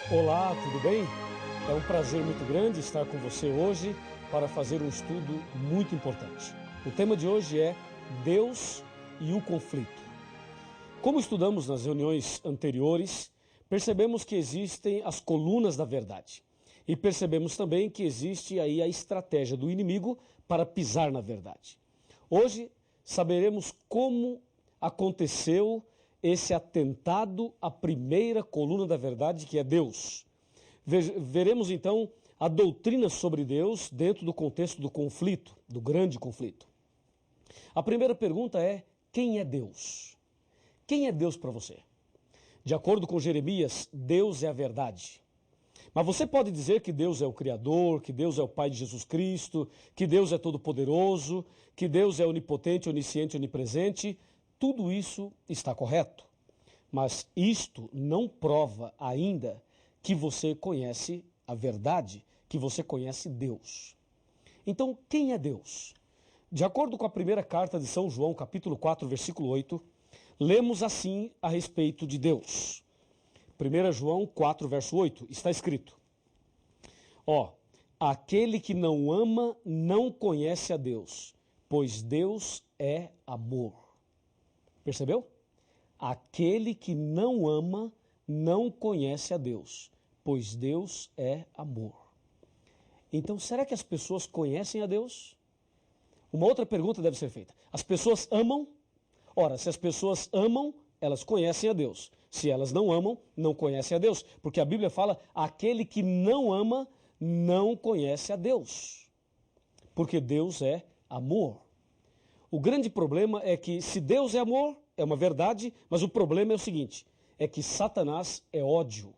Olá, tudo bem? É um prazer muito grande estar com você hoje para fazer um estudo muito importante. O tema de hoje é Deus e o conflito. Como estudamos nas reuniões anteriores, percebemos que existem as colunas da verdade. E percebemos também que existe aí a estratégia do inimigo para pisar na verdade. Hoje saberemos como aconteceu esse atentado à primeira coluna da verdade, que é Deus. Veremos então a doutrina sobre Deus dentro do contexto do conflito, do grande conflito. A primeira pergunta é: quem é Deus? Quem é Deus para você? De acordo com Jeremias, Deus é a verdade. Mas você pode dizer que Deus é o Criador, que Deus é o Pai de Jesus Cristo, que Deus é todo-poderoso, que Deus é onipotente, onisciente, onipresente. Tudo isso está correto. Mas isto não prova ainda que você conhece a verdade, que você conhece Deus. Então, quem é Deus? De acordo com a primeira carta de São João, capítulo 4, versículo 8, lemos assim a respeito de Deus. 1 João 4, verso 8, está escrito: aquele que não ama não conhece a Deus, pois Deus é amor. Percebeu? Aquele que não ama não conhece a Deus, pois Deus é amor. Então, será que as pessoas conhecem a Deus? Uma outra pergunta deve ser feita. As pessoas amam? Ora, se as pessoas amam, elas conhecem a Deus. Se elas não amam, não conhecem a Deus. Porque a Bíblia fala: aquele que não ama não conhece a Deus. Porque Deus é amor. O grande problema é que, se Deus é amor, é uma verdade, mas o problema é o seguinte: é que Satanás é ódio,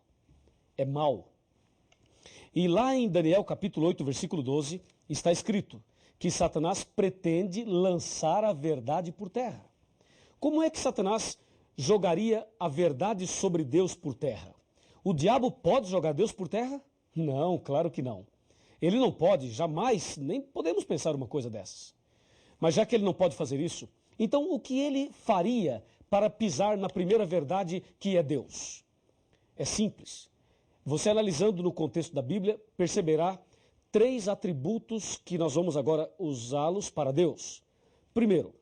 é mal. E lá em Daniel capítulo 8, versículo 12, está escrito que Satanás pretende lançar a verdade por terra. Como é que Satanás jogaria a verdade sobre Deus por terra? O diabo pode jogar Deus por terra? Não, claro que não. Ele não pode, jamais, nem podemos pensar uma coisa dessas. Mas já que ele não pode fazer isso, então o que ele faria para pisar na primeira verdade, que é Deus? É simples. Você, analisando no contexto da Bíblia, perceberá 3 atributos que nós vamos agora usá-los para Deus. Primeiro,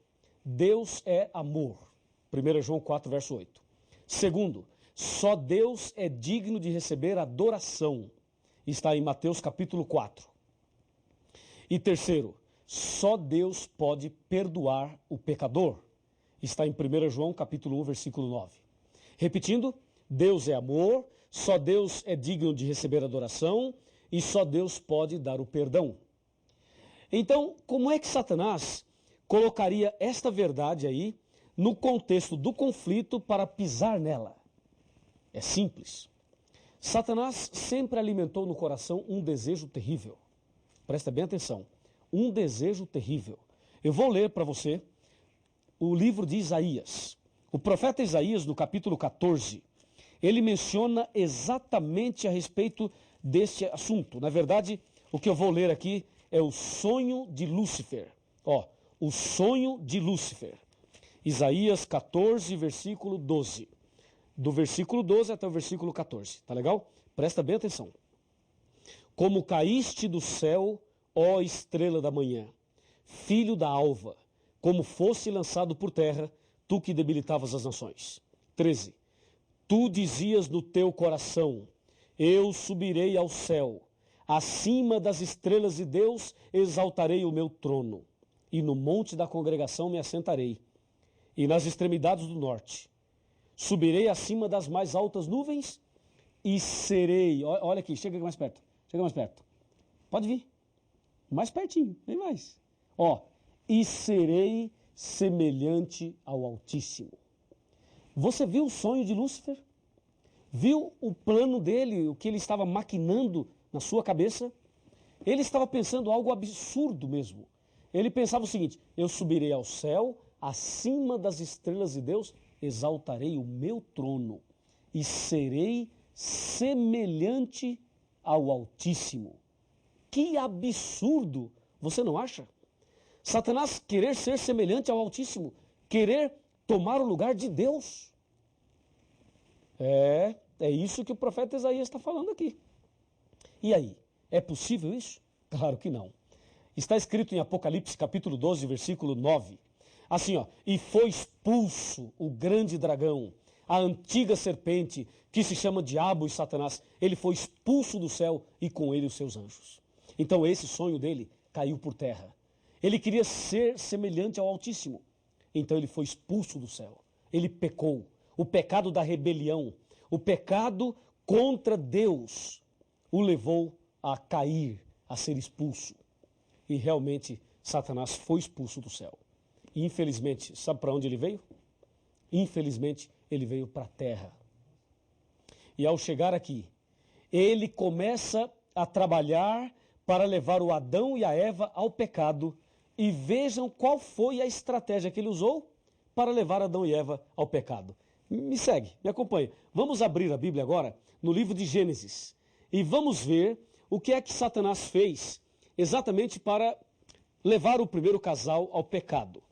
Deus é amor. 1 João 4, verso 8. Segundo, só Deus é digno de receber adoração. Está em Mateus capítulo 4. E terceiro, só Deus pode perdoar o pecador. Está em 1 João capítulo 1, versículo 9. Repetindo, Deus é amor, só Deus é digno de receber adoração e só Deus pode dar o perdão. Então, como é que Satanás colocaria esta verdade aí no contexto do conflito para pisar nela? É simples. Satanás sempre alimentou no coração um desejo terrível. Presta bem atenção. Um desejo terrível. Eu vou ler para você o livro de Isaías. O profeta Isaías, no capítulo 14, ele menciona exatamente a respeito deste assunto. Na verdade, o que eu vou ler aqui é o sonho de Lúcifer. O sonho de Lúcifer. Isaías 14, versículo 12. Do versículo 12 até o versículo 14. Tá legal? Presta bem atenção. Como caíste do céu, ó estrela da manhã, filho da alva, como fosse lançado por terra, tu que debilitavas as nações. 13. Tu dizias no teu coração: eu subirei ao céu, acima das estrelas de Deus exaltarei o meu trono, e no monte da congregação me assentarei, e nas extremidades do norte. Subirei acima das mais altas nuvens e serei... Olha aqui, chega mais perto, chega mais perto. Pode vir. Mais pertinho, bem mais. E serei semelhante ao Altíssimo. Você viu o sonho de Lúcifer? Viu o plano dele, o que ele estava maquinando na sua cabeça? Ele estava pensando algo absurdo mesmo. Ele pensava o seguinte: eu subirei ao céu, acima das estrelas de Deus, exaltarei o meu trono e serei semelhante ao Altíssimo. Que absurdo, você não acha? Satanás querer ser semelhante ao Altíssimo, querer tomar o lugar de Deus. É isso que o profeta Isaías está falando aqui. E aí, é possível isso? Claro que não. Está escrito em Apocalipse capítulo 12, versículo 9. Assim, ó, e foi expulso o grande dragão, a antiga serpente, que se chama Diabo e Satanás. Ele foi expulso do céu e com ele os seus anjos. Então esse sonho dele caiu por terra. Ele queria ser semelhante ao Altíssimo. Então ele foi expulso do céu. Ele pecou. O pecado da rebelião, o pecado contra Deus, o levou a cair, a ser expulso. E realmente Satanás foi expulso do céu. E infelizmente, sabe para onde ele veio? Infelizmente, ele veio para a terra. E ao chegar aqui, ele começa a trabalhar para levar o Adão e a Eva ao pecado. E vejam qual foi a estratégia que ele usou para levar Adão e Eva ao pecado. Me segue, me acompanhe. Vamos abrir a Bíblia agora no livro de Gênesis. E vamos ver o que é que Satanás fez exatamente para levar o primeiro casal ao pecado.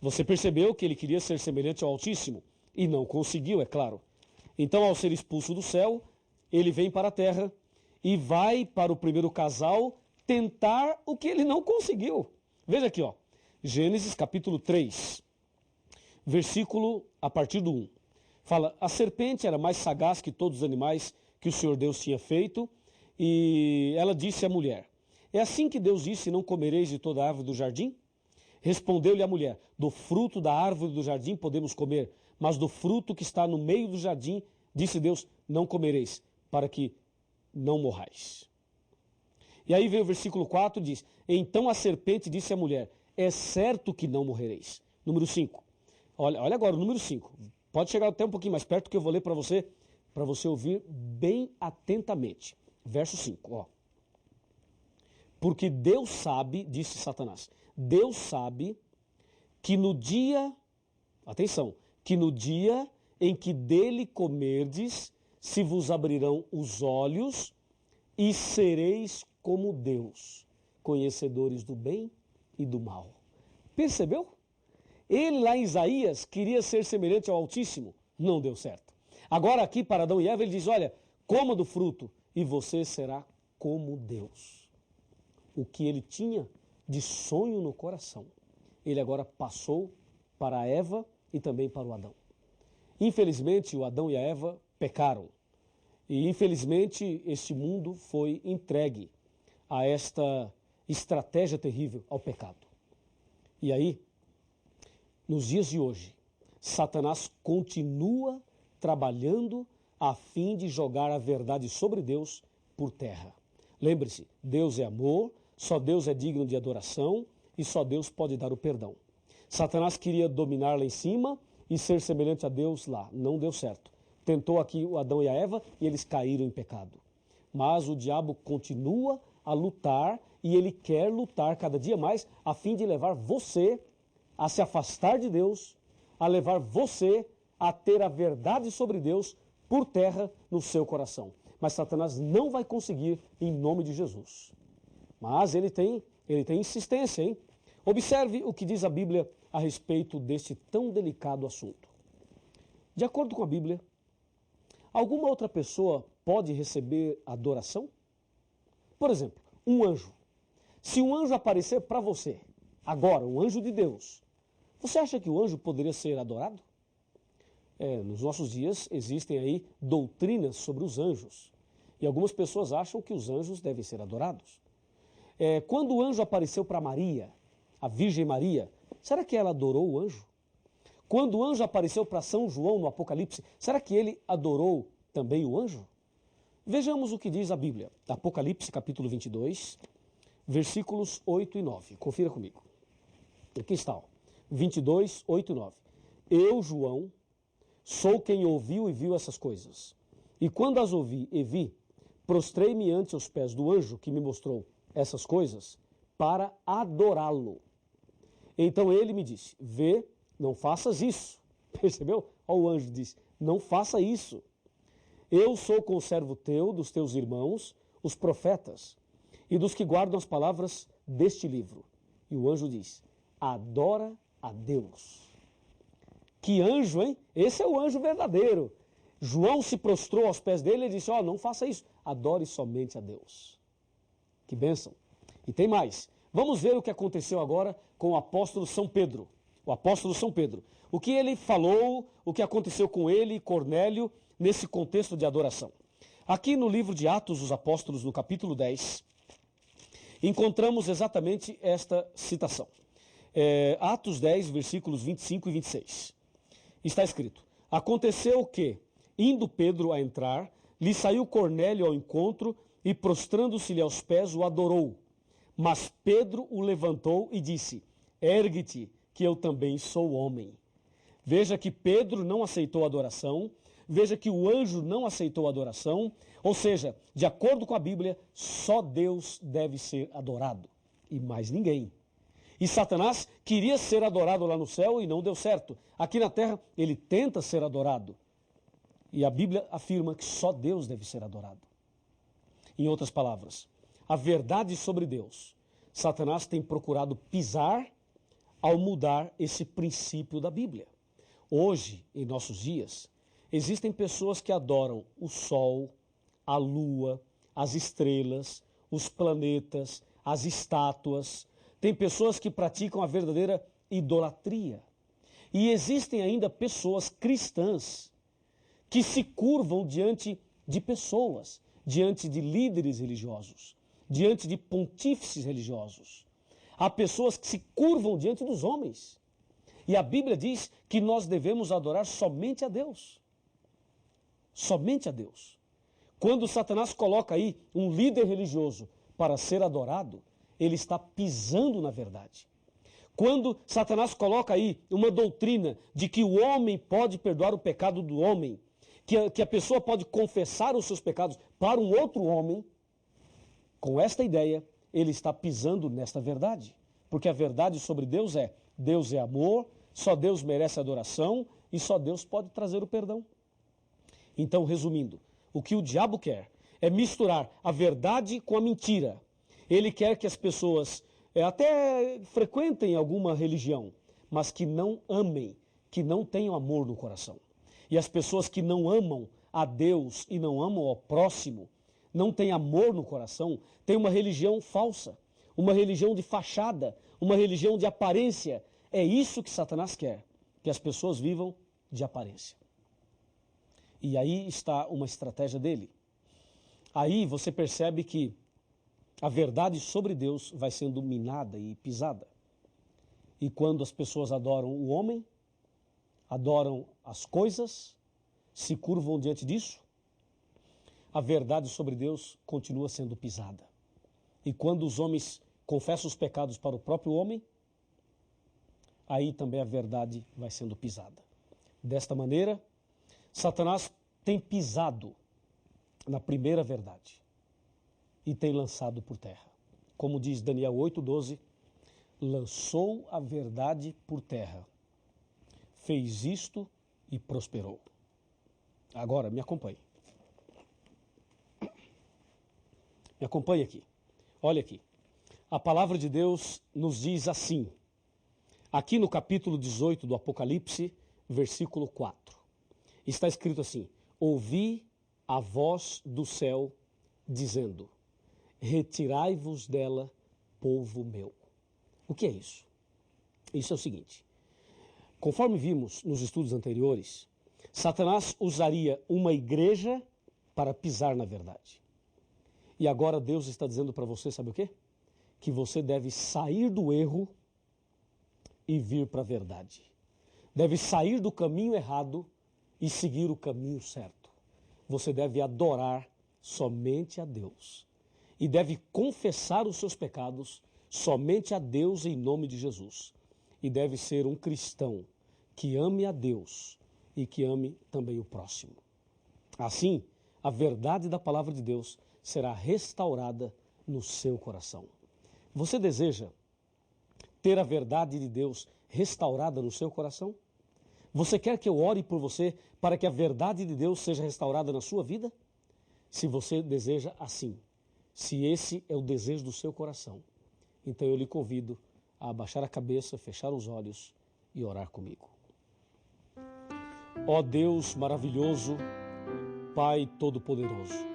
Você percebeu que ele queria ser semelhante ao Altíssimo e não conseguiu, é claro. Então, ao ser expulso do céu, ele vem para a terra e vai para o primeiro casal tentar o que ele não conseguiu. Veja aqui, ó, Gênesis capítulo 3, versículo a partir do 1. Fala, a serpente era mais sagaz que todos os animais que o Senhor Deus tinha feito, e ela disse à mulher, é assim que Deus disse, não comereis de toda a árvore do jardim? Respondeu-lhe a mulher, do fruto da árvore do jardim podemos comer, mas do fruto que está no meio do jardim, disse Deus, não comereis, para que não morrais. E aí vem o versículo 4, diz, então a serpente disse à mulher, é certo que não morrereis. Número 5. Olha agora o número 5. Pode chegar até um pouquinho mais perto que eu vou ler para você ouvir bem atentamente. Verso 5, ó. Porque Deus sabe, disse Satanás, Deus sabe que no dia, atenção, que no dia em que dele comerdes, se vos abrirão os olhos e sereis como Deus, conhecedores do bem e do mal. Percebeu? Ele lá em Isaías queria ser semelhante ao Altíssimo, não deu certo. Agora aqui para Adão e Eva ele diz, olha, coma do fruto e você será como Deus. O que ele tinha de sonho no coração, ele agora passou para a Eva e também para o Adão. Infelizmente o Adão e a Eva pecaram e infelizmente este mundo foi entregue a esta estratégia terrível, ao pecado. E aí, nos dias de hoje, Satanás continua trabalhando a fim de jogar a verdade sobre Deus por terra. Lembre-se, Deus é amor, só Deus é digno de adoração e só Deus pode dar o perdão. Satanás queria dominar lá em cima e ser semelhante a Deus lá. Não deu certo. Tentou aqui o Adão e a Eva e eles caíram em pecado. Mas o diabo continua a lutar e ele quer lutar cada dia mais a fim de levar você a se afastar de Deus, a levar você a ter a verdade sobre Deus por terra no seu coração. Mas Satanás não vai conseguir em nome de Jesus. Mas ele tem insistência, hein? Observe o que diz a Bíblia a respeito deste tão delicado assunto. De acordo com a Bíblia, alguma outra pessoa pode receber adoração? Por exemplo, um anjo. Se um anjo aparecer para você, agora, um anjo de Deus, você acha que o anjo poderia ser adorado? Nos nossos dias existem aí doutrinas sobre os anjos. E algumas pessoas acham que os anjos devem ser adorados. Quando o anjo apareceu para Maria, a Virgem Maria, será que ela adorou o anjo? Quando o anjo apareceu para São João no Apocalipse, será que ele adorou também o anjo? Vejamos o que diz a Bíblia. Apocalipse capítulo 22, versículos 8 e 9. Confira comigo. Aqui está, ó. 22, 8 e 9. Eu, João, sou quem ouviu e viu essas coisas. E quando as ouvi e vi, prostrei-me ante os pés do anjo que me mostrou essas coisas para adorá-lo. Então ele me disse, vê, não faças isso. Percebeu? Ó, o anjo disse, não faça isso. Eu sou conservo teu, dos teus irmãos, os profetas, e dos que guardam as palavras deste livro. E o anjo diz, adora a Deus. Que anjo, hein? Esse é o anjo verdadeiro. João se prostrou aos pés dele e disse, não faça isso, adore somente a Deus. Que bênção. E tem mais. Vamos ver o que aconteceu agora com o apóstolo São Pedro. O apóstolo São Pedro. O que ele falou, o que aconteceu com ele e Cornélio nesse contexto de adoração. Aqui no livro de Atos dos Apóstolos, no capítulo 10, encontramos exatamente esta citação. Atos 10, versículos 25 e 26. Está escrito, aconteceu que, indo Pedro a entrar, lhe saiu Cornélio ao encontro e, prostrando-se-lhe aos pés, o adorou. Mas Pedro o levantou e disse, ergue-te, que eu também sou homem. Veja que Pedro não aceitou a adoração, veja que o anjo não aceitou a adoração, ou seja, de acordo com a Bíblia, só Deus deve ser adorado, e mais ninguém. E Satanás queria ser adorado lá no céu e não deu certo. Aqui na terra, ele tenta ser adorado. E a Bíblia afirma que só Deus deve ser adorado. Em outras palavras, a verdade sobre Deus, Satanás tem procurado pisar ao mudar esse princípio da Bíblia. Hoje, em nossos dias, existem pessoas que adoram o sol, a lua, as estrelas, os planetas, as estátuas. Tem pessoas que praticam a verdadeira idolatria. E existem ainda pessoas cristãs que se curvam diante de pessoas, diante de líderes religiosos, diante de pontífices religiosos. Há pessoas que se curvam diante dos homens. E a Bíblia diz que nós devemos adorar somente a Deus. Somente a Deus. Quando Satanás coloca aí um líder religioso para ser adorado, ele está pisando na verdade. Quando Satanás coloca aí uma doutrina de que o homem pode perdoar o pecado do homem, que a pessoa pode confessar os seus pecados para um outro homem, com esta ideia, ele está pisando nesta verdade. Porque a verdade sobre Deus é amor, só Deus merece adoração e só Deus pode trazer o perdão. Então, resumindo, o que o diabo quer é misturar a verdade com a mentira. Ele quer que as pessoas até frequentem alguma religião, mas que não amem, que não tenham amor no coração. E as pessoas que não amam a Deus e não amam ao próximo, não têm amor no coração, têm uma religião falsa, uma religião de fachada, uma religião de aparência. É isso que Satanás quer, que as pessoas vivam de aparência. E aí está uma estratégia dele. Aí você percebe que a verdade sobre Deus vai sendo minada e pisada. E quando as pessoas adoram o homem, adoram as coisas, se curvam diante disso, a verdade sobre Deus continua sendo pisada. E quando os homens confessam os pecados para o próprio homem, aí também a verdade vai sendo pisada. Desta maneira, Satanás tem pisado na primeira verdade e tem lançado por terra. Como diz Daniel 8,12, lançou a verdade por terra, fez isto e prosperou. Agora, me acompanhe. Me acompanhe aqui. Olha aqui. A palavra de Deus nos diz assim, aqui no capítulo 18 do Apocalipse, versículo 4. Está escrito assim, ouvi a voz do céu dizendo, retirai-vos dela, povo meu. O que é isso? Isso é o seguinte, conforme vimos nos estudos anteriores, Satanás usaria uma igreja para pisar na verdade. E agora Deus está dizendo para você, sabe o quê? Que você deve sair do erro e vir para a verdade. Deve sair do caminho errado e seguir o caminho certo. Você deve adorar somente a Deus. E deve confessar os seus pecados somente a Deus em nome de Jesus. E deve ser um cristão que ame a Deus e que ame também o próximo. Assim, a verdade da palavra de Deus será restaurada no seu coração. Você deseja ter a verdade de Deus restaurada no seu coração? Você quer que eu ore por você para que a verdade de Deus seja restaurada na sua vida? Se você deseja assim, se esse é o desejo do seu coração, então eu lhe convido a abaixar a cabeça, fechar os olhos e orar comigo. Ó Deus maravilhoso Pai Todo-Poderoso.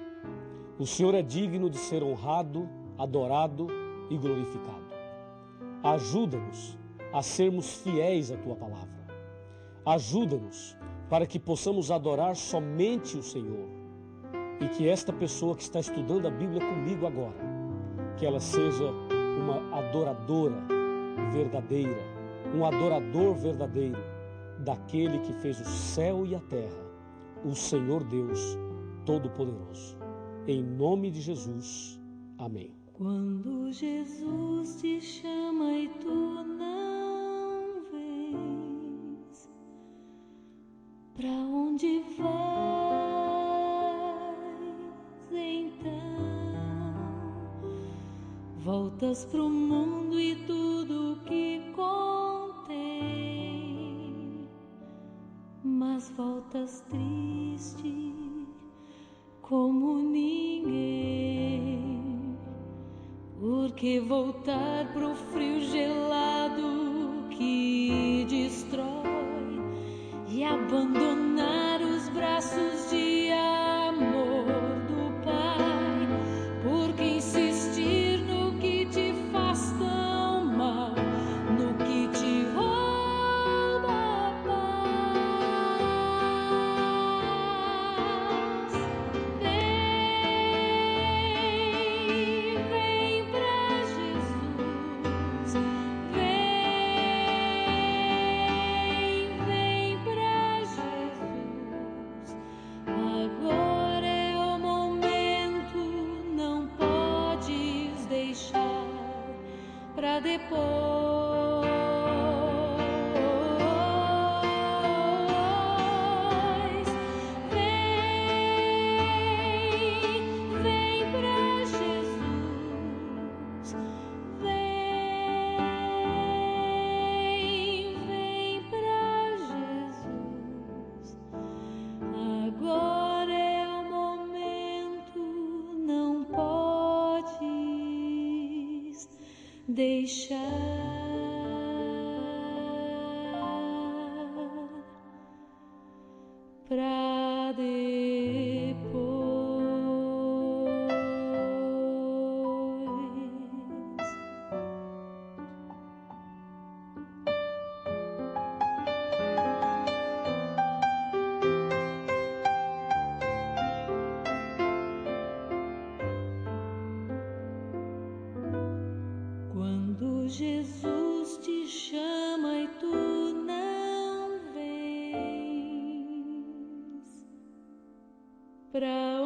O Senhor é digno de ser honrado, adorado e glorificado. Ajuda-nos a sermos fiéis à Tua palavra. Ajuda-nos para que possamos adorar somente o Senhor. E que esta pessoa que está estudando a Bíblia comigo agora, que ela seja uma adoradora verdadeira, um adorador verdadeiro daquele que fez o céu e a terra, o Senhor Deus Todo-Poderoso. Em nome de Jesus, amém. Quando Jesus te chama e tu não vens, pra onde vais então? Voltas pro mundo e tudo que contém, mas voltas triste como ninguém, porque voltar pro frio gelado que destrói e abandonar os braços de amor do Pai, porque insistir no que te faz tão mal, no que te rouba a paz. Vem pra Jesus, vem pra Jesus. Agora é o momento, não podes deixar pra depois. Vem pra Jesus, vem pra Jesus. Agora é o momento, não podes deixar pra depois. Quando Jesus te chama e tu não vens, pra